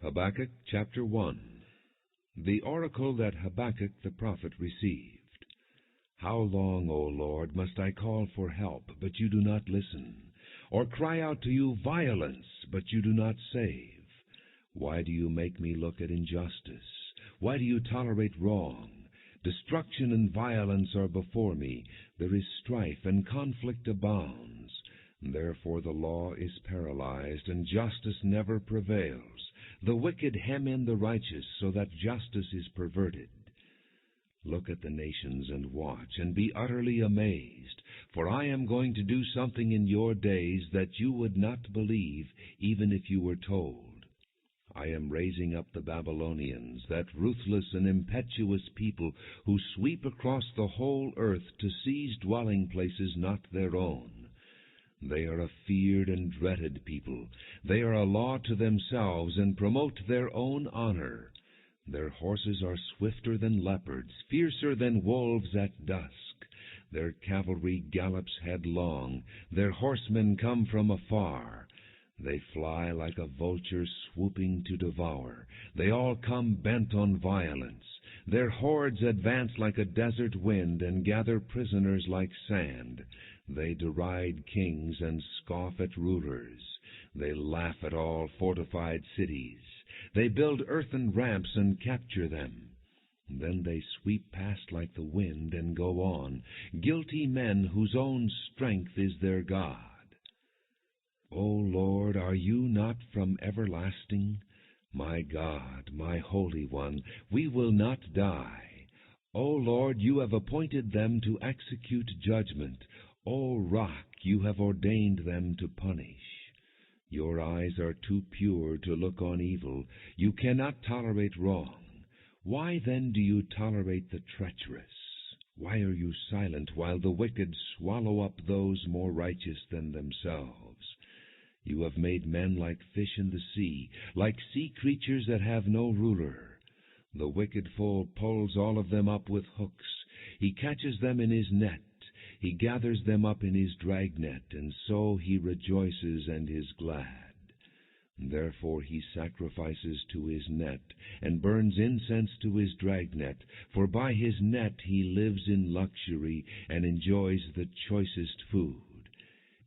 Habakkuk chapter 1. The oracle that Habakkuk the prophet received. How long, O Lord, must I call for help, but you do not listen, or cry out to you violence, but you do not save? Why do you make me look at injustice? Why do you tolerate wrong? Destruction and violence are before me. There is strife, and conflict abounds. Therefore the law is paralyzed, and justice never prevails. The wicked hem in the righteous, so that justice is perverted. Look at the nations and watch, and be utterly amazed, for I am going to do something in your days that you would not believe, even if you were told. I am raising up the Babylonians, that ruthless and impetuous people who sweep across the whole earth to seize dwelling places not their own. They are a feared and dreaded people. They are a law to themselves and promote their own honor. Their horses are swifter than leopards, fiercer than wolves at dusk. Their cavalry gallops headlong. Their horsemen come from afar. They fly like a vulture swooping to devour. They all come bent on violence. Their hordes advance like a desert wind and gather prisoners like sand. They deride kings and scoff at rulers. They laugh at all fortified cities. They build earthen ramps and capture them. Then they sweep past like the wind and go on, guilty men whose own strength is their God. O Lord, are you not from everlasting? My God, my Holy One, we will not die. O Lord, you have appointed them to execute judgment. O Rock, you have ordained them to punish. Your eyes are too pure to look on evil. You cannot tolerate wrong. Why then do you tolerate the treacherous? Why are you silent while the wicked swallow up those more righteous than themselves? You have made men like fish in the sea, like sea creatures that have no ruler. The wicked foe pulls all of them up with hooks. He catches them in his net. He gathers them up in his dragnet, and so he rejoices and is glad. Therefore he sacrifices to his net, and burns incense to his dragnet, for by his net he lives in luxury, and enjoys the choicest food.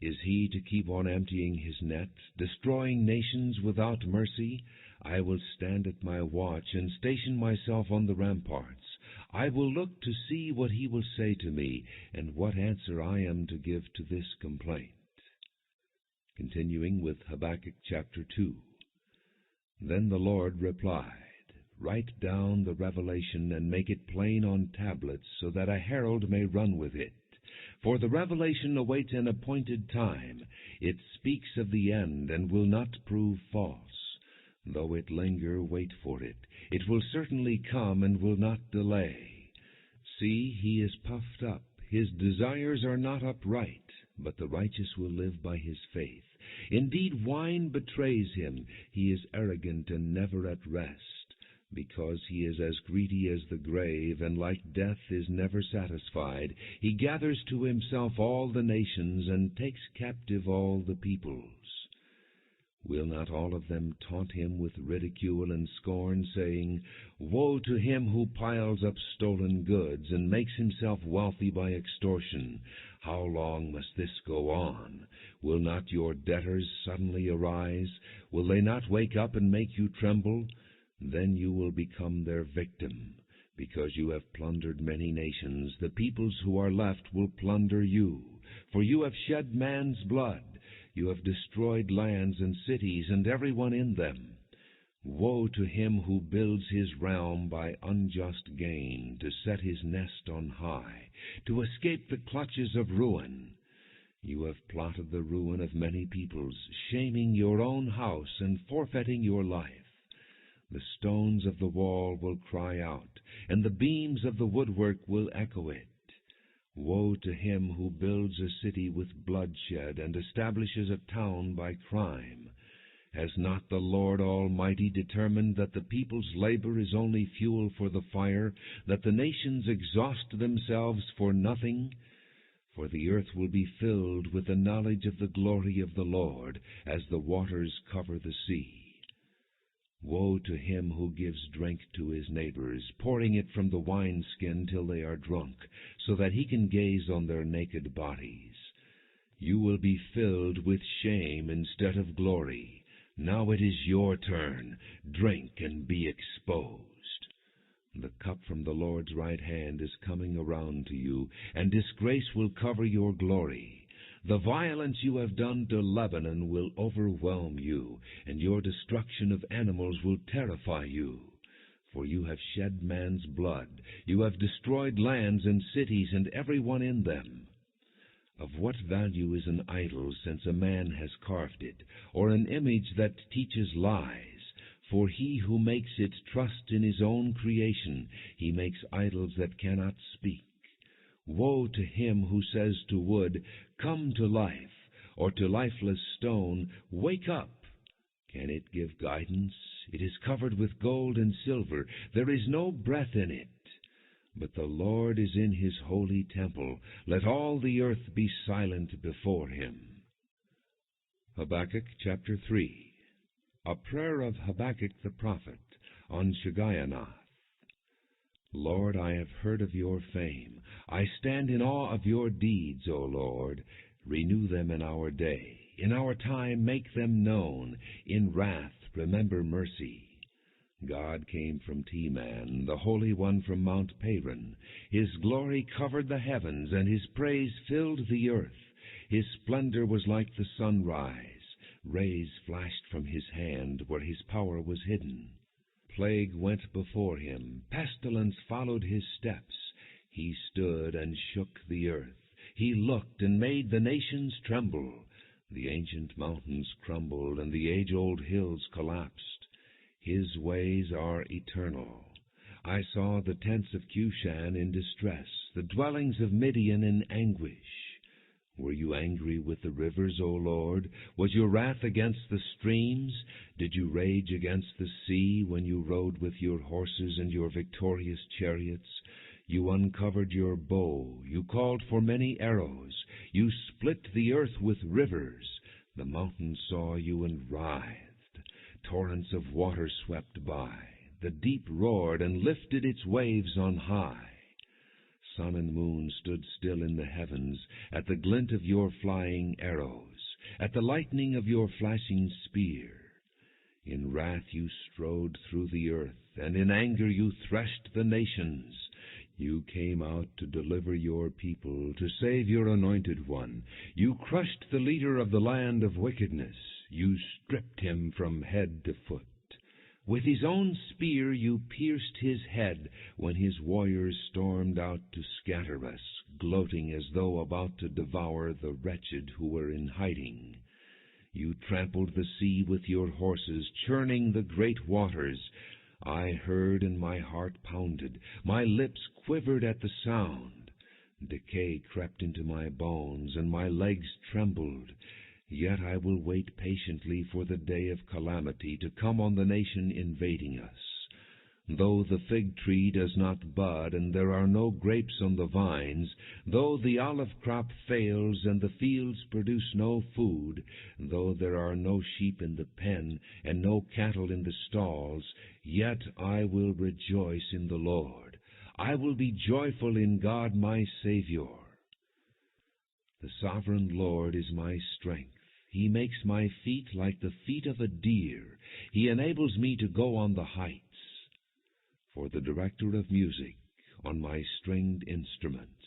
Is he to keep on emptying his net, destroying nations without mercy? I will stand at my watch, and station myself on the ramparts. I will look to see what he will say to me, and what answer I am to give to this complaint. Continuing with Habakkuk chapter 2. Then the Lord replied, Write down the revelation and make it plain on tablets, so that a herald may run with it. For the revelation awaits an appointed time. It speaks of the end and will not prove false. Though it linger, wait for it. It will certainly come and will not delay. See, he is puffed up. His desires are not upright, but the righteous will live by his faith. Indeed, wine betrays him. He is arrogant and never at rest, because he is as greedy as the grave, and like death is never satisfied. He gathers to himself all the nations, and takes captive all the peoples. Will not all of them taunt him with ridicule and scorn, saying, Woe to him who piles up stolen goods, and makes himself wealthy by extortion? How long must this go on? Will not your debtors suddenly arise? Will they not wake up and make you tremble? Then you will become their victim. Because you have plundered many nations, the peoples who are left will plunder you. For you have shed man's blood. You have destroyed lands and cities and everyone in them. Woe to him who builds his realm by unjust gain, to set his nest on high, to escape the clutches of ruin. You have plotted the ruin of many peoples, shaming your own house and forfeiting your life. The stones of the wall will cry out, and the beams of the woodwork will echo it. Woe to him who builds a city with bloodshed and establishes a town by crime. Has not the Lord Almighty determined that the people's labor is only fuel for the fire, that the nations exhaust themselves for nothing? For the earth will be filled with the knowledge of the glory of the Lord, as the waters cover the sea. Woe to him who gives drink to his neighbors, pouring it from the wineskin till they are drunk, so that he can gaze on their naked bodies. You will be filled with shame instead of glory. Now it is your turn. Drink and be exposed. The cup from the Lord's right hand is coming around to you, and disgrace will cover your glory. The violence you have done to Lebanon will overwhelm you, and your destruction of animals will terrify you. For you have shed man's blood. You have destroyed lands and cities and everyone in them. Of what value is an idol, since a man has carved it, or an image that teaches lies? For he who makes it trusts in his own creation. He makes idols that cannot speak. Woe to him who says to wood, "Come to life," or to lifeless stone, "Wake up." Can it give guidance? It is covered with gold and silver. There is no breath in it. But the Lord is in his holy temple. Let all the earth be silent before him. Habakkuk chapter 3. A prayer of Habakkuk the prophet on Shigionoth. Lord, I have heard of your fame. I stand in awe of your deeds, O Lord. Renew them in our day. In our time make them known. In wrath remember mercy. God came from Teman, the Holy One from Mount Paran. His glory covered the heavens, and his praise filled the earth. His splendor was like the sunrise. Rays flashed from his hand where his power was hidden. Plague went before him. Pestilence followed his steps. He stood and shook the earth. He looked and made the nations tremble. The ancient mountains crumbled, and the age-old hills collapsed. His ways are eternal. I saw the tents of Cushan in distress, the dwellings of Midian in anguish. Were you angry with the rivers, O Lord? Was your wrath against the streams? Did you rage against the sea when you rode with your horses and your victorious chariots? You uncovered your bow. You called for many arrows. You split the earth with rivers. The mountains saw you and writhed. Torrents of water swept by. The deep roared and lifted its waves on high. Sun and moon stood still in the heavens at the glint of your flying arrows, at the lightning of your flashing spear. In wrath you strode through the earth, and in anger you threshed the nations. You came out to deliver your people, to save your anointed one. You crushed the leader of the land of wickedness. You stripped him from head to foot. With his own spear you pierced his head when his warriors stormed out to scatter us, gloating as though about to devour the wretched who were in hiding. You trampled the sea with your horses, churning the great waters. I heard and my heart pounded. My lips quivered at the sound. Decay crept into my bones, and my legs trembled. Yet I will wait patiently for the day of calamity to come on the nation invading us. Though the fig tree does not bud, and there are no grapes on the vines, though the olive crop fails, and the fields produce no food, though there are no sheep in the pen, and no cattle in the stalls, yet I will rejoice in the Lord. I will be joyful in God my Savior. The sovereign Lord is my strength. He makes my feet like the feet of a deer. He enables me to go on the heights. For the director of music, on my stringed instruments,